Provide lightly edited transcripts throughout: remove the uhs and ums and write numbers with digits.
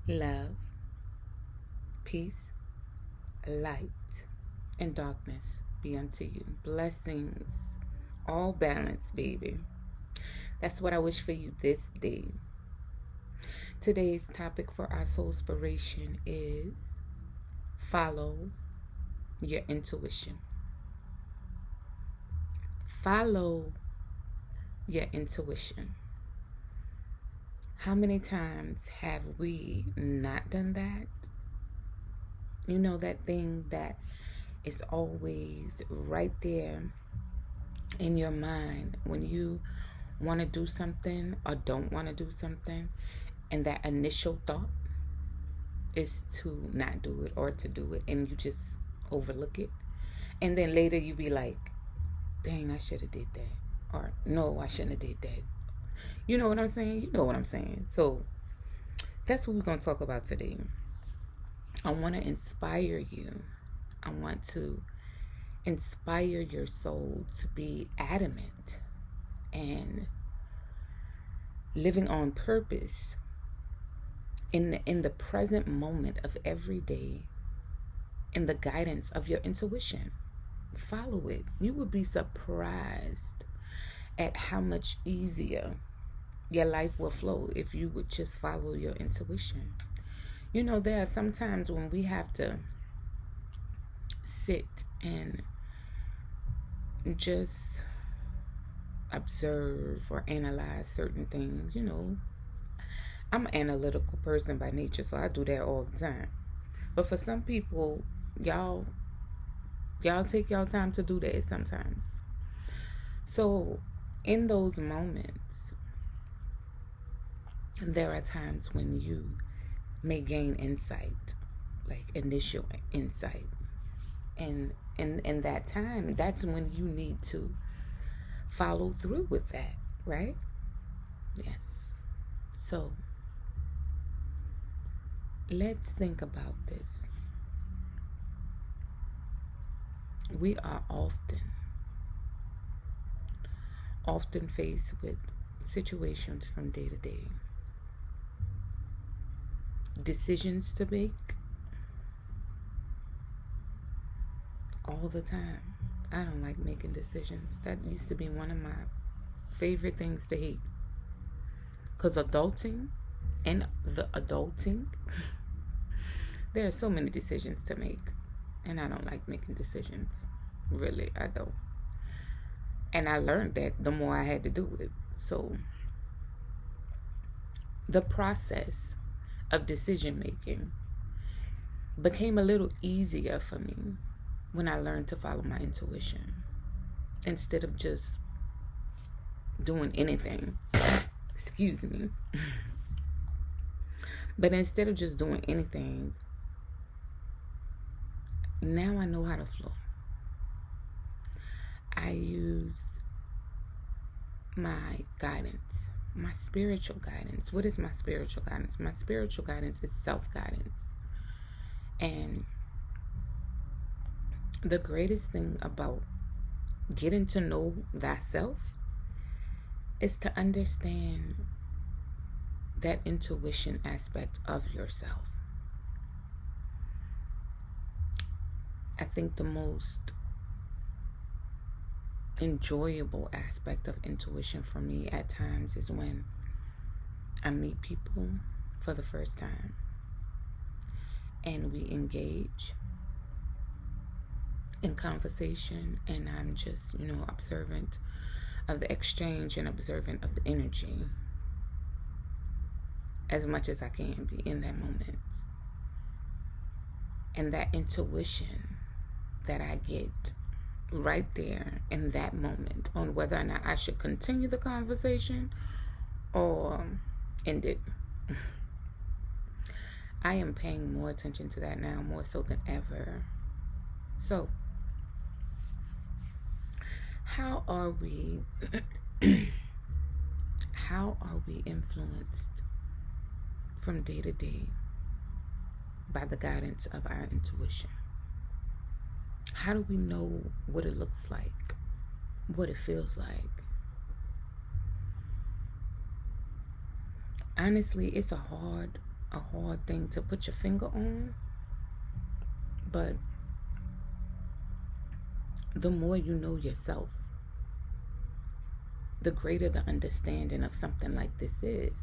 love, peace, light, and darkness be unto you. Blessings, all balance, baby. That's what I wish for you this day. Today's topic for our Soulspiration is follow your intuition. Follow your intuition. How many times have we not done that? You know, that thing that is always right there in your mind when you want to do something or don't want to do something, and that initial thought is to not do it or to do it, and you just overlook it, and then later you be like, dang, I should have did that, or no, I shouldn't have did that. You know what I'm saying? You know what I'm saying. So that's what we're going to talk about today. I want to inspire you. I want to inspire your soul to be adamant and living on purpose in the present moment of every day, in the guidance of your intuition. Follow it. You would be surprised at how much easier your life will flow if you would just follow your intuition. You know, there are some times when we have to sit and just observe or analyze certain things. You know, I'm an analytical person by nature, so I do that all the time. But for some people, y'all take y'all time to do that sometimes. So in those moments, there are times when you may gain insight, like initial insight. And in that time, that's when you need to follow through with that, right? Yes. So let's think about this. We are often faced with situations from day to day, decisions to make all the time. I don't like making decisions. That used to be one of my favorite things to hate, because adulting there are so many decisions to make, and I don't like making decisions. Really, I don't. And I learned that the more I had to do it. So the process of decision making became a little easier for me when I learned to follow my intuition instead of just doing anything. Excuse me. But instead of just doing anything, now I know how to flow. I use my guidance, my spiritual guidance. What is my spiritual guidance? My spiritual guidance is self-guidance. And the greatest thing about getting to know thyself is to understand that intuition aspect of yourself. I think the most enjoyable aspect of intuition for me at times is when I meet people for the first time and we engage in conversation, and I'm just, observant of the exchange and observant of the energy as much as I can be in that moment. And that intuition that I get right there in that moment on whether or not I should continue the conversation or end it. I am paying more attention to that now, more so than ever. So, how are we influenced from day to day by the guidance of our intuition? How do we know what it looks like, what it feels like? Honestly, it's a hard a hard thing to put your finger on, but the more you know yourself, the greater the understanding of something like this is.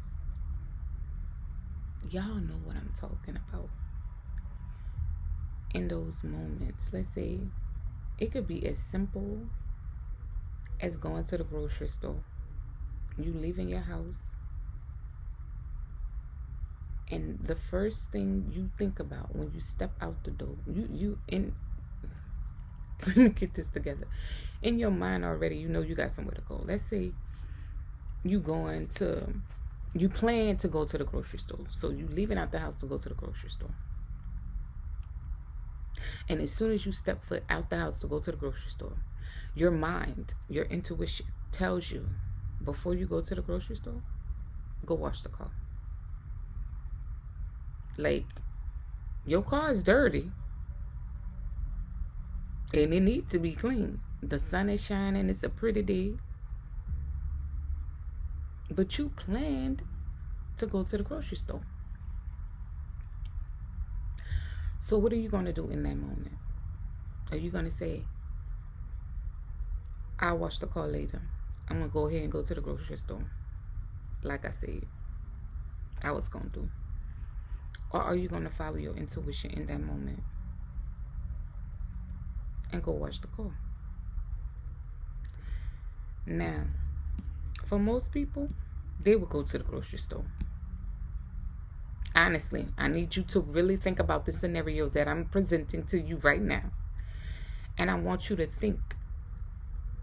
Y'all know what I'm talking about. In those moments, let's say it could be as simple as going to the grocery store. You leaving your house, and the first thing you think about when you step out the door, let me get this together. In your mind already, you know you got somewhere to go. Let's say you plan to go to the grocery store. So you leaving out the house to go to the grocery store. And as soon as you step foot out the house to go to the grocery store, your mind, your intuition tells you, before you go to the grocery store, go wash the car. Like, your car is dirty and it needs to be clean. The sun is shining, it's a pretty day, but you planned to go to the grocery store. So what are you going to do in that moment? Are you going to say, I'll wash the car later, I'm going to go ahead and go to the grocery store, like I said I was going to do? Or are you going to follow your intuition in that moment and go wash the car? Now, for most people, they will go to the grocery store. Honestly, I need you to really think about the scenario that I'm presenting to you right now. And I want you to think,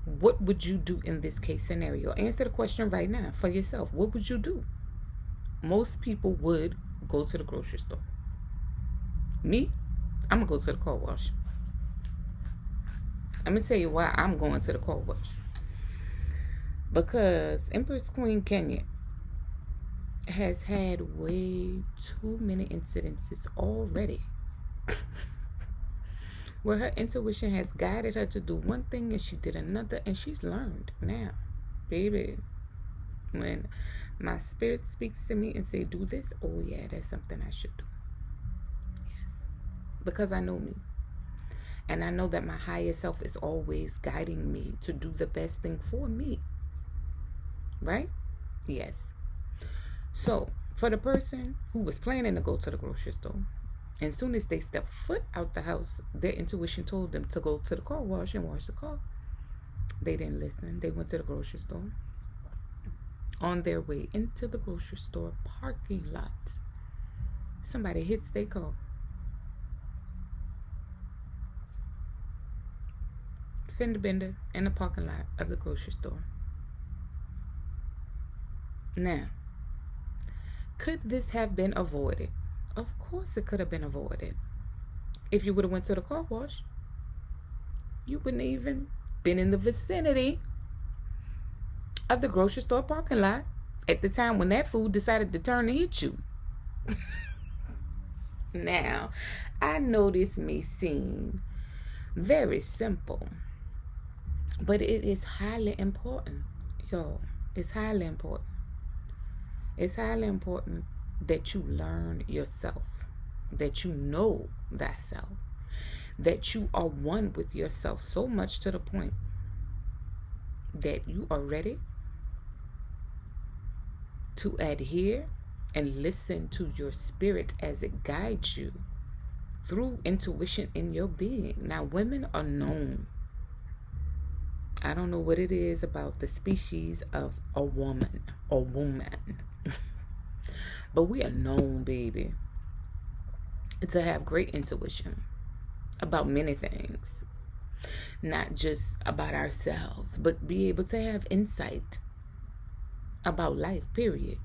what would you do in this case scenario? Answer the question right now for yourself. What would you do? Most people would go to the grocery store. Me, I'm going to go to the car wash. I'm going to tell you why I'm going to the car wash. Because Empress Queen Kenya has had way too many incidences already where her intuition has guided her to do one thing and she did another, and she's learned. Now, baby, when my spirit speaks to me and say, do this, oh yeah, that's something I should do. Yes. Because I know me. And I know that my higher self is always guiding me to do the best thing for me. Right? Yes. So, for the person who was planning to go to the grocery store, as soon as they stepped foot out the house, their intuition told them to go to the car wash and wash the car. They didn't listen. They went to the grocery store. On their way into the grocery store parking lot, somebody hits their car. Fender bender in the parking lot of the grocery store. Now, could this have been avoided? Of course it could have been avoided. If you would have went to the car wash, you wouldn't even been in the vicinity of the grocery store parking lot at the time when that food decided to turn and hit you. Now, I know this may seem very simple, but it is highly important, y'all. It's highly important. It's highly important that you learn yourself, that you know thyself, that you are one with yourself so much to the point that you are ready to adhere and listen to your spirit as it guides you through intuition in your being. Now, women are known. I don't know what it is about the species of a woman or woman. But we are known, baby, to have great intuition about many things. Not just about ourselves, but be able to have insight about life, period.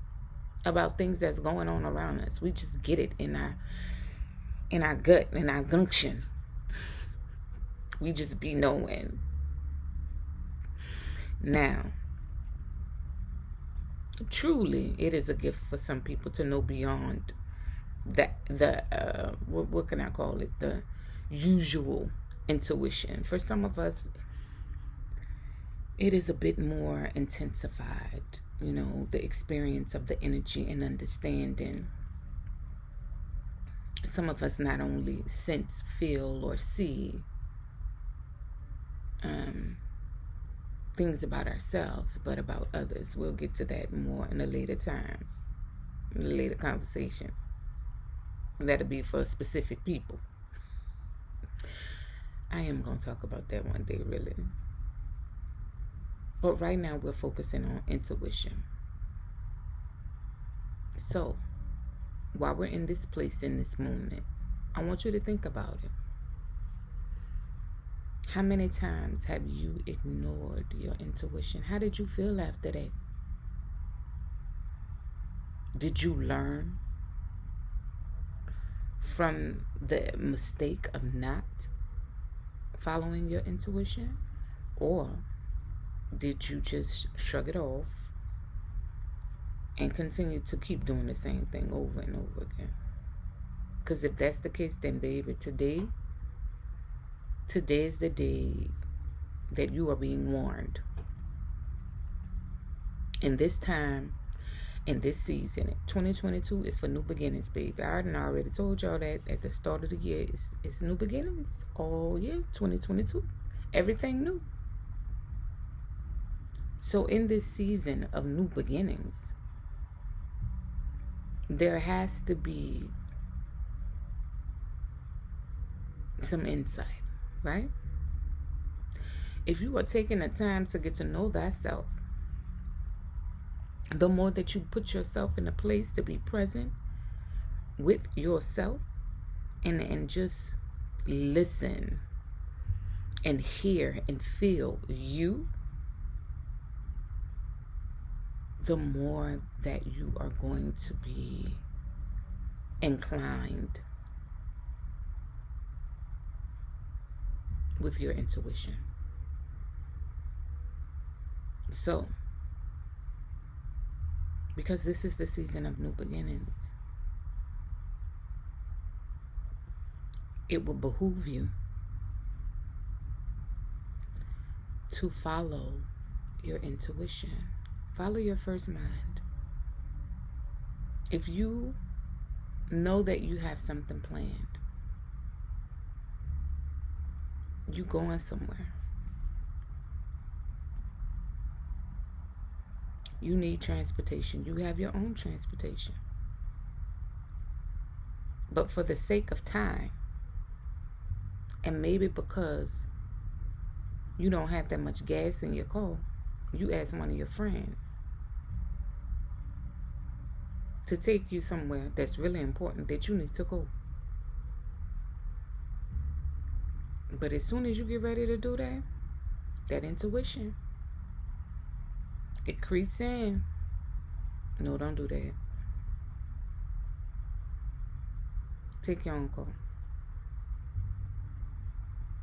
About things that's going on around us. We just get it in our gut, in our gumption. We just be knowing. Now, truly, it is a gift for some people to know beyond that what can I call it? The usual intuition. For some of us, it is a bit more intensified. You know, the experience of the energy and understanding some of us not only sense, feel, or see things about ourselves, but about others. We'll get to that more in a later time, in a later conversation. That'll be for specific people. I am going to talk about that one day, really. But right now, we're focusing on intuition. So, while we're in this place, in this moment, I want you to think about it. How many times have you ignored your intuition? How did you feel after that? Did you learn from the mistake of not following your intuition? Or did you just shrug it off and continue to keep doing the same thing over and over again? Because if that's the case, then baby, today is the day that you are being warned. In this time, in this season, 2022 is for new beginnings, baby. I already told y'all that at the start of the year, it's new beginnings. All year, 2022. Everything new. So in this season of new beginnings, there has to be some insight, right? If you are taking the time to get to know thyself, the more that you put yourself in a place to be present with yourself and just listen and hear and feel you, the more that you are going to be inclined with your intuition. So, because this is the season of new beginnings, it will behoove you to follow your intuition. Follow your first mind. If you know that you have something planned, you going somewhere, you need transportation, you have your own transportation. But for the sake of time, and maybe because you don't have that much gas in your car, you ask one of your friends to take you somewhere that's really important that you need to go. But as soon as you get ready to do that, that intuition, it creeps in. No, don't do that. Take your own car.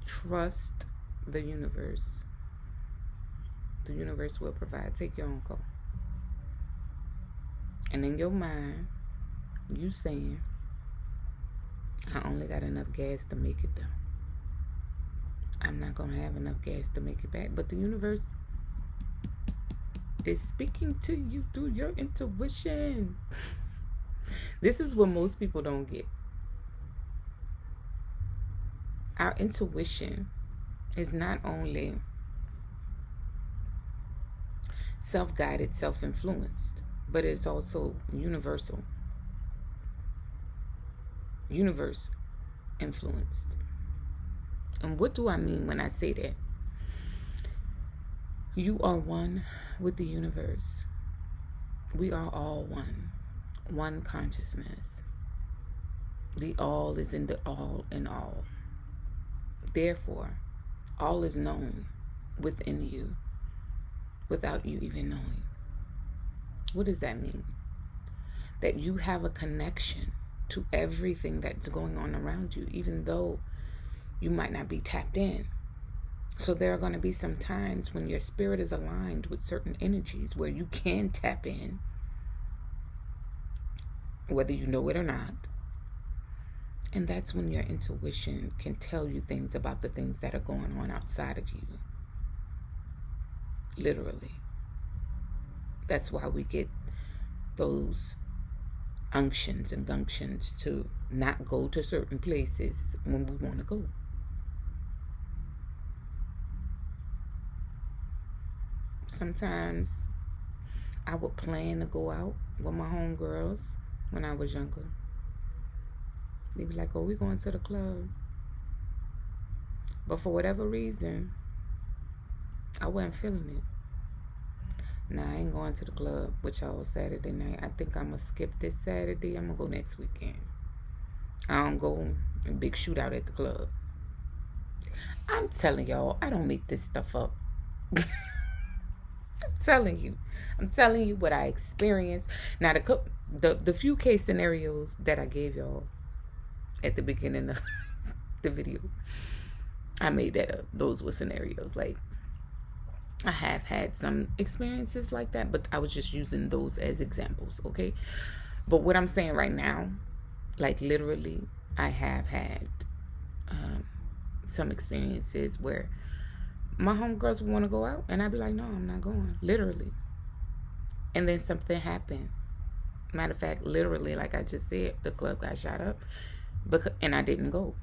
Trust the universe. The universe will provide. Take your own car. And in your mind, you saying, I only got enough gas to make it there. I'm not going to have enough gas to make it back. But the universe is speaking to you through your intuition. This is what most people don't get. Our intuition is not only self-guided, self-influenced, but it's also universal. Universe influenced. And what do I mean when I say that? You are one with the universe. We are all one. One consciousness. The all is in the all in all. Therefore, all is known within you without you even knowing. What does that mean? That you have a connection to everything that's going on around you, even though you might not be tapped in. So there are going to be some times when your spirit is aligned with certain energies where you can tap in, whether you know it or not. And that's when your intuition can tell you things about the things that are going on outside of you. Literally. That's why we get those unctions and gunctions to not go to certain places when we want to go. Sometimes I would plan to go out with my homegirls when I was younger. They'd be like, oh, we're going to the club. But for whatever reason, I wasn't feeling it. Nah, I ain't going to the club with y'all Saturday night. I think I'm going to skip this Saturday. I'm going to go next weekend. I don't go a big shootout at the club. I'm telling y'all, I don't make this stuff up. I'm telling you what I experienced. Now, the few case scenarios that I gave y'all at the beginning of the video, I made that up. Those were scenarios. Like, I have had some experiences like that, but I was just using those as examples, okay? But what I'm saying right now, like literally, I have had some experiences where my homegirls would want to go out, and I'd be like, no, I'm not going, literally. And then something happened. Matter of fact, literally, like I just said, the club got shot up, and I didn't go.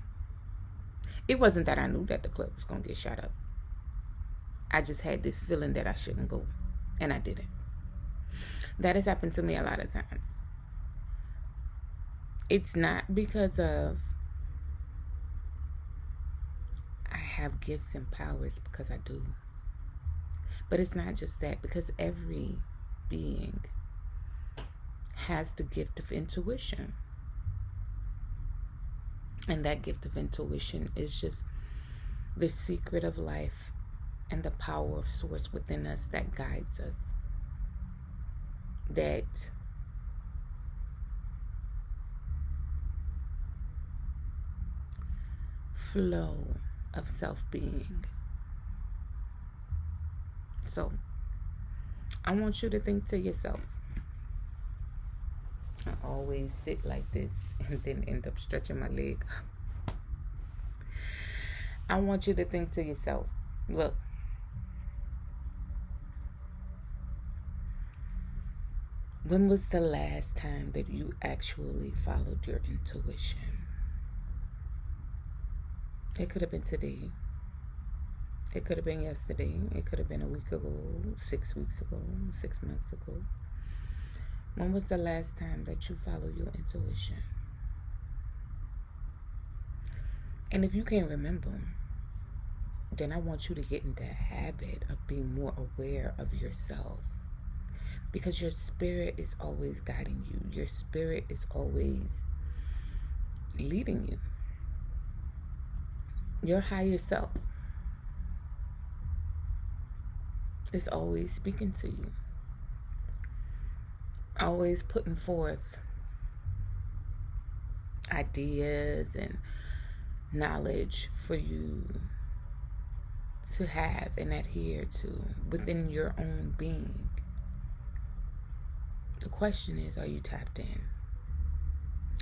It wasn't that I knew that the club was going to get shot up. I just had this feeling that I shouldn't go, and I didn't. That has happened to me a lot of times. It's not because of I have gifts and powers, because I do. But it's not just that, because every being has the gift of intuition. And that gift of intuition is just the secret of life and the power of source within us that guides us. That flow of self-being. So, I want you to think to yourself. I always sit like this and then end up stretching my leg. I want you to think to yourself, look, when was the last time that you actually followed your intuition? It could have been today. It could have been yesterday. It could have been a week ago, 6 weeks ago, 6 months ago. When was the last time that you followed your intuition? And if you can't remember, then I want you to get in the habit of being more aware of yourself. Because your spirit is always guiding you. Your spirit is always leading you. Your higher self is always speaking to you. Always putting forth ideas and knowledge for you to have and adhere to within your own being. The question is, are you tapped in?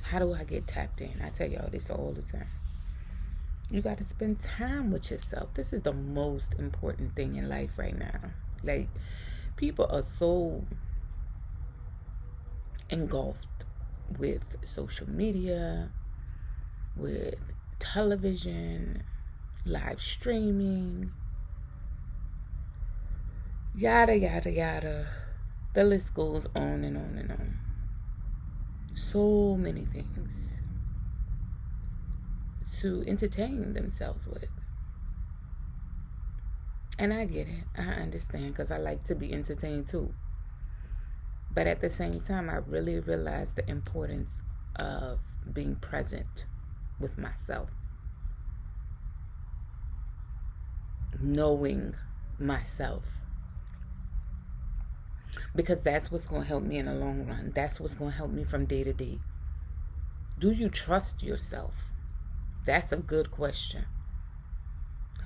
How do I get tapped in? I tell y'all this all the time. You got to spend time with yourself. This is the most important thing in life right now. Like, people are so engulfed with social media, with television, live streaming, yada, yada, yada. The list goes on and on and on. So many things to entertain themselves with. And I get it. I understand, because I like to be entertained too. But at the same time, I really realized the importance of being present with myself. Knowing myself. Because that's what's going to help me in the long run. That's what's going to help me from day to day. Do you trust yourself? That's a good question.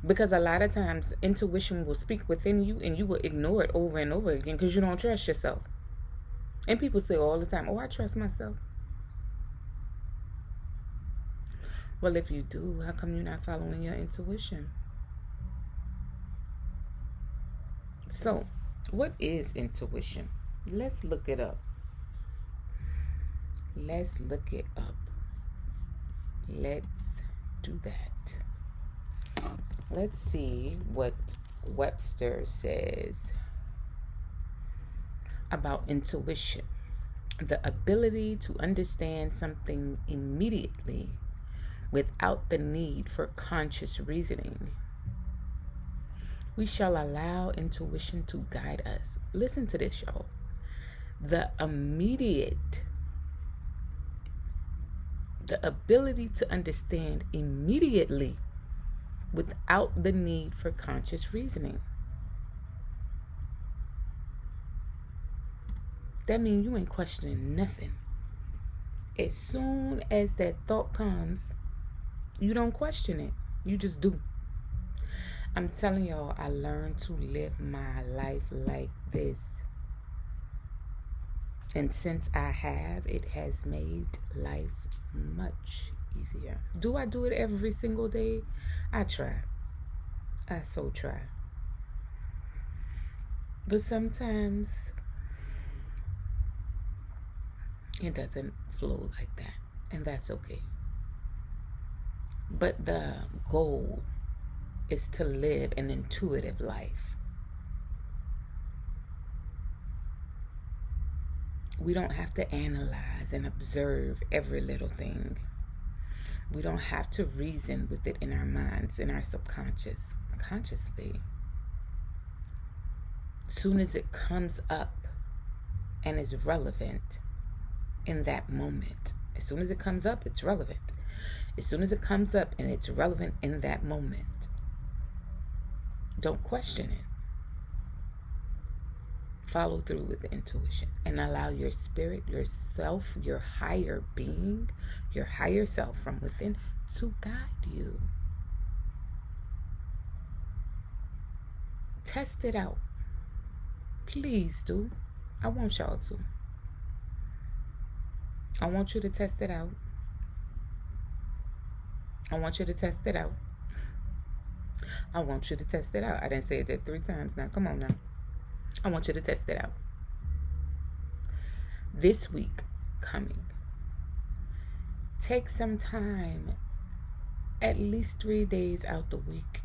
Because a lot of times, intuition will speak within you and you will ignore it over and over again because you don't trust yourself. And people say all the time, oh, I trust myself. Well, if you do, how come you're not following your intuition? So, what is intuition? Let's look it up. Let's look it up. Let's do that. Let's see what Webster says about intuition. The ability to understand something immediately without the need for conscious reasoning. We shall allow intuition to guide us. Listen to this, y'all. The ability to understand immediately without the need for conscious reasoning. That means you ain't questioning nothing. As soon as that thought comes, you don't question it. You just do. I'm telling y'all, I learned to live my life like this. And since I have, it has made life much easier. Do I do it every single day? I try. I so try. But sometimes it doesn't flow like that. And that's okay. But the goal is to live an intuitive life. We don't have to analyze and observe every little thing. We don't have to reason with it in our minds, in our subconscious, consciously. Soon as it comes up and is relevant in that moment, as soon as it comes up, it's relevant. As soon as it comes up and it's relevant in that moment, don't question it. Follow through with the intuition and allow your spirit, yourself, your higher being, your higher self from within to guide you. Test it out. Please do. I want y'all to. I want you to test it out. I want you to test it out. I want you to test it out. I didn't say that 3 times now. Come on now. I want you to test it out. This week coming, take some time, at least 3 days out the week,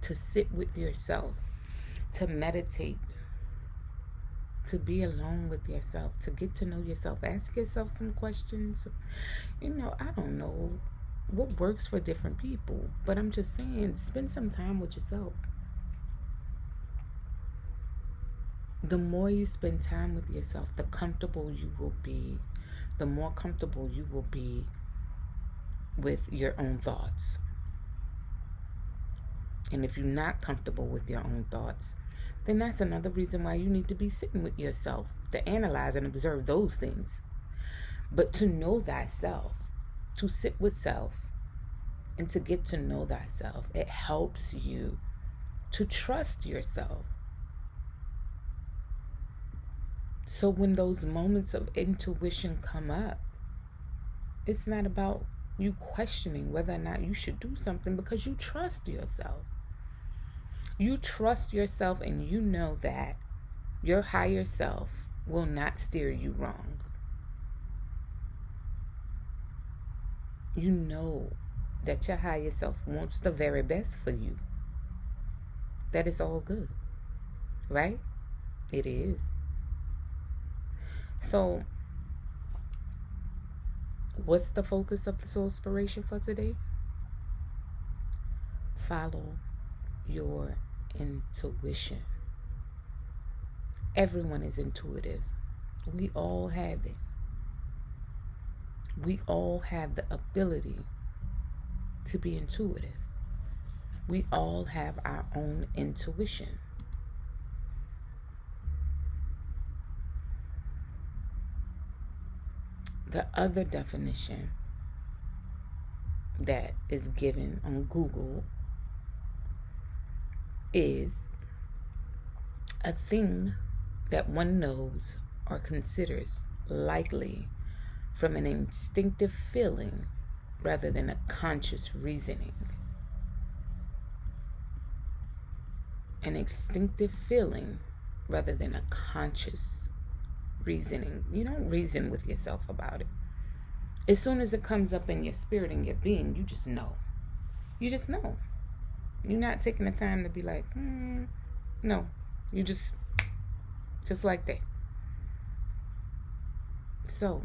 to sit with yourself, to meditate, to be alone with yourself, to get to know yourself. Ask yourself some questions. I don't know what works for different people, but I'm just saying, spend some time with yourself. The more you spend time with yourself, the comfortable you will be, the more comfortable you will be with your own thoughts. And if you're not comfortable with your own thoughts, then that's another reason why you need to be sitting with yourself, to analyze and observe those things. But to know thyself, to sit with self, and to get to know thyself, it helps you to trust yourself. So when those moments of intuition come up, it's not about you questioning whether or not you should do something, because you trust yourself. You trust yourself, and you know that your higher self will not steer you wrong. You know that your higher self wants the very best for you. That is all good, right? It is. So, what's the focus of the Soulspiration for today? Follow your intuition. Everyone is intuitive. We all have it. We all have the ability to be intuitive. We all have our own intuition. The other definition that is given on Google is a thing that one knows or considers likely from an instinctive feeling rather than a conscious reasoning. An instinctive feeling rather than a conscious reasoning. You don't reason with yourself about it. As soon as it comes up in your spirit and your being, you just know. You just know. You're not taking the time to be like, no. You just like that. So,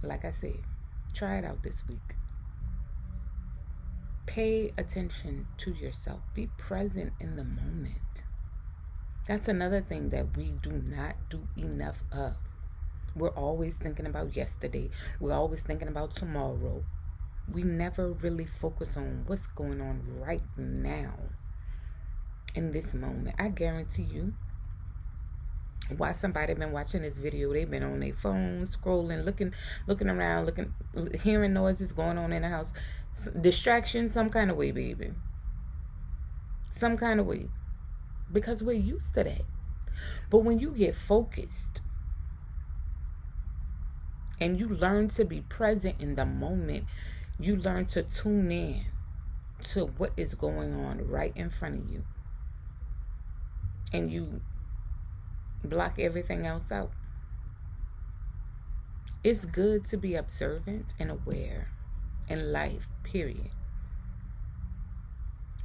like I said, try it out this week. Pay attention to yourself. Be present in the moment. That's another thing that we do not do enough of. We're always thinking about yesterday. We're always thinking about tomorrow. We never really focus on what's going on right now in this moment. I guarantee you, while somebody been watching this video, they've been on their phone, scrolling, looking around, hearing noises going on in the house. Distraction, some kind of way, baby. Some kind of way. Because we're used to that. But when you get focused and you learn to be present in the moment, you learn to tune in to what is going on right in front of you. And you block everything else out. It's good to be observant and aware in life, period.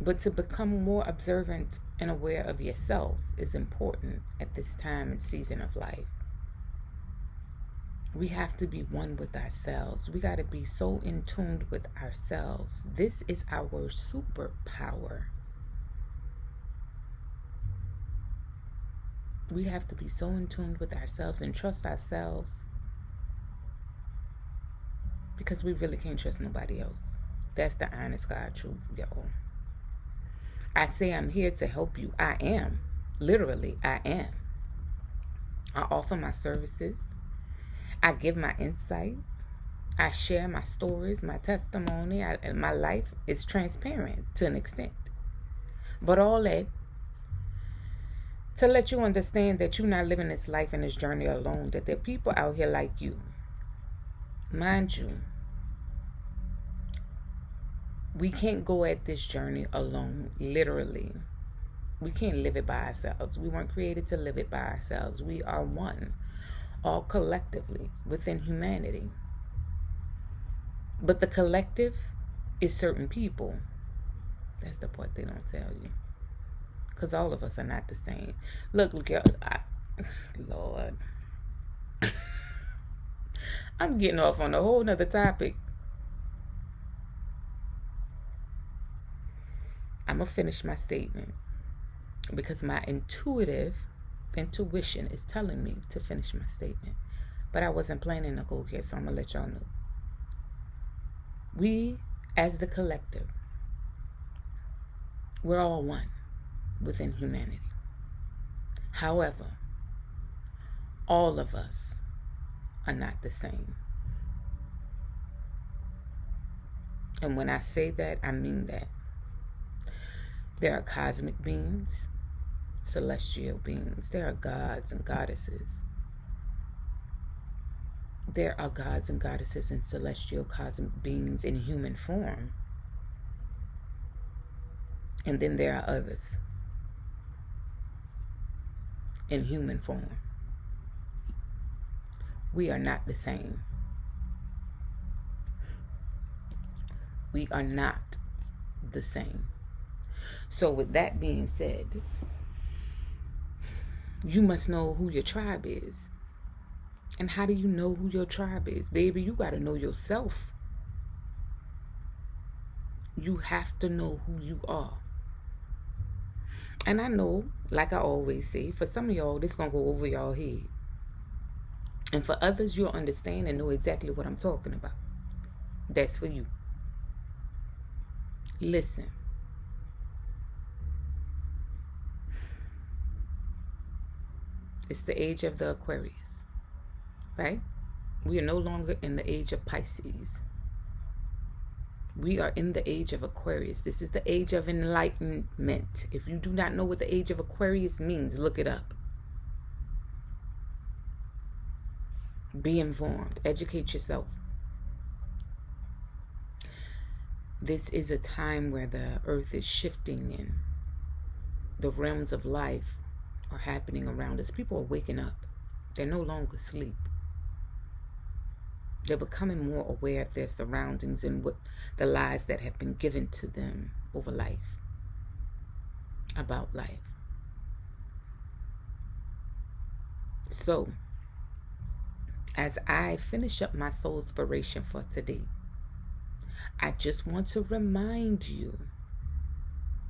But to become more observant and aware of yourself is important at this time and season of life. We have to be one with ourselves. We got to be so in tune with ourselves. This is our superpower. We have to be so in tune with ourselves and trust ourselves, because we really can't trust nobody else. That's the honest God truth, y'all. I say I'm here to help you. I am. Literally, I am. I offer my services. I give my insight. I share my stories, my testimony. My life is transparent to an extent. But all that to let you understand that you're not living this life and this journey alone, that there are people out here like you. Mind you, we can't go at this journey alone, literally. We can't live it by ourselves. We weren't created to live it by ourselves. We are one, all collectively, within humanity. But the collective is certain people. That's the part they don't tell you. Because all of us are not the same. Look, girl, Lord. I'm getting off on a whole nother topic. I'm going to finish my statement because my intuition is telling me to finish my statement. But I wasn't planning to go here, so I'm going to let y'all know. We, as the collective, we're all one within humanity. However, all of us are not the same. And when I say that, I mean that. There are cosmic beings, celestial beings. There are gods and goddesses. There are gods and goddesses and celestial cosmic beings in human form. And then there are others in human form. We are not the same. We are not the same. So with that being said, you must know who your tribe is. And how do you know who your tribe is? Baby, you got to know yourself. You have to know who you are. And I know, like I always say, for some of y'all, this going to go over y'all head. And for others, you'll understand and know exactly what I'm talking about. That's for you. Listen. It's the age of the Aquarius, right? We are no longer in the age of Pisces. We are in the age of Aquarius. This is the age of enlightenment. If you do not know what the age of Aquarius means, look it up. Be informed. Educate yourself. This is a time where the earth is shifting and the realms of life are happening around us. People are waking up. They're no longer asleep. They're becoming more aware of their surroundings and what the lies that have been given to them over life, about life. So, as I finish up my Soulspiration for today, I just want to remind you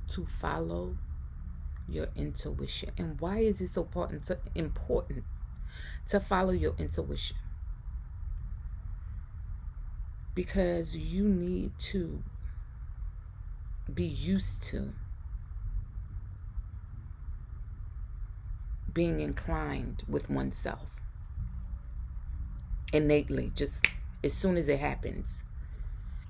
to follow your intuition. And why is it so important to follow your intuition? Because you need to be used to being inclined with oneself innately, just as soon as it happens.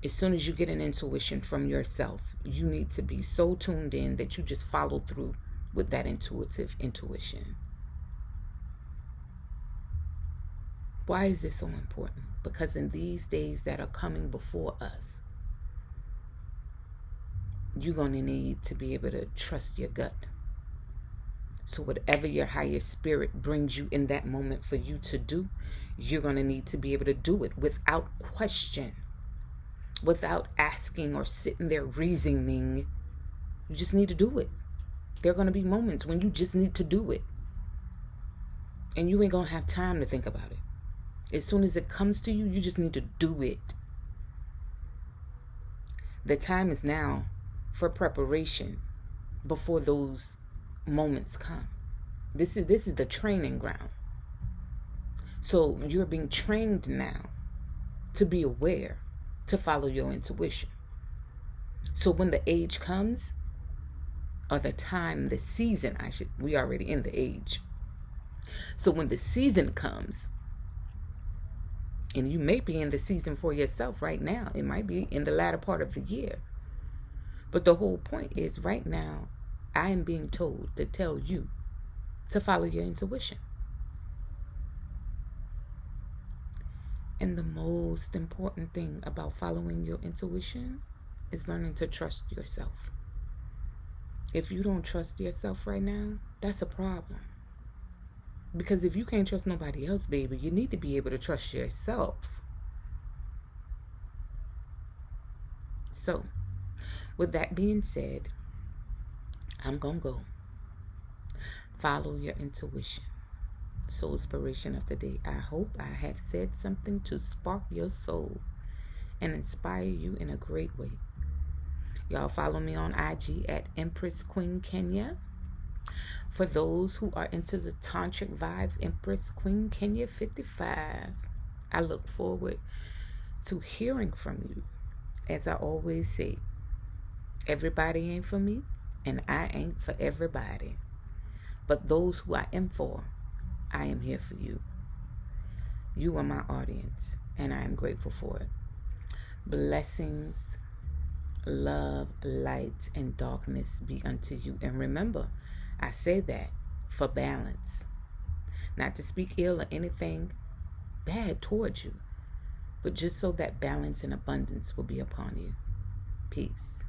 As soon as you get an intuition from yourself, you need to be so tuned in that you just follow through with that intuition. Why is this so important? Because in these days that are coming before us, you're going to need to be able to trust your gut. So whatever your higher spirit brings you in that moment for you to do, you're going to need to be able to do it without question, without asking or sitting there reasoning. You just need to do it. There are going to be moments when you just need to do it. And you ain't going to have time to think about it. As soon as it comes to you, you just need to do it. The time is now for preparation before those moments come. This is the training ground. So you're being trained now to be aware, to follow your intuition. So when the age comes, or the time, the season, we already in the age. So when the season comes, and you may be in the season for yourself right now, it might be in the latter part of the year. But the whole point is right now, I am being told to tell you to follow your intuition. And the most important thing about following your intuition is learning to trust yourself. If you don't trust yourself right now, that's a problem. Because if you can't trust nobody else, baby, you need to be able to trust yourself. So, with that being said, I'm going to go. Follow your intuition. Soulspiration of the day. I hope I have said something to spark your soul and inspire you in a great way. Y'all follow me on IG at Empress Queen Kenya. For those who are into the Tantric vibes, Empress Queen Kenya 55. I look forward to hearing from you. As I always say, everybody ain't for me, and I ain't for everybody. But those who I am for, I am here for you. You are my audience, and I am grateful for it. Blessings, love, light, and darkness be unto you. And remember, I say that for balance. Not to speak ill or anything bad towards you, but just so that balance and abundance will be upon you. Peace.